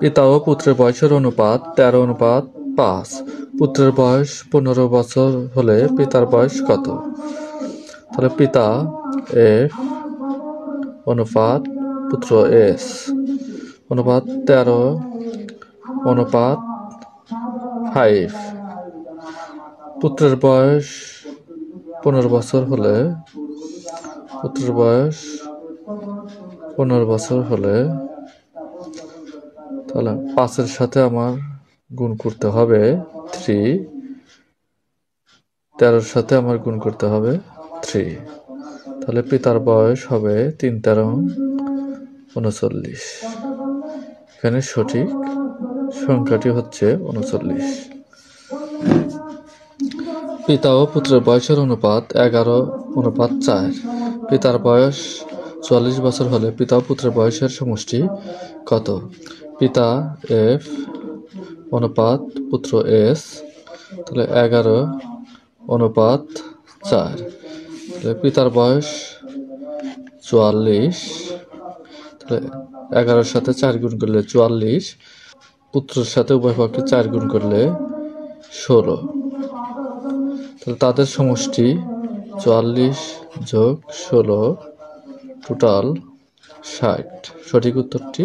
পিতা ও পুত্রের বয়সের অনুপাত 13:5। পুত্রের বয়স 15 বছর হলে পিতার বয়স কত? তাহলে পিতা F অনুপাত পুত্র S অনুপাত 13:5। পুত্রের বয়স 15 বছর হলে তাহলে 5-এর সাথে আমার গুণ করতে হবে 3, 13-র সাথে আমার গুণ করতে হবে 3। তাহলে পিতার বয়স হবে 3×13=39। এখানে সঠিক সংখ্যাটি হচ্ছে 39। পিতা ও পুত্রের বয়সের অনুপাত 11:4। পিতার বয়স 44 বছর হলে পিতা ও পুত্রের বয়সের সমষ্টি কত? পিতা F অনুপাত পুত্র S, তাহলে 11:4। তাহলে পিতার বয়স 44, তাহলে 11-র সাথে 4 গুণ করলে 44, পুত্রের সাথে উভয় পক্ষে 4 গুণ করলে 16। তাহলে তাদের সমষ্টি 44 + 16 টোটাল 60। সঠিক উত্তরটি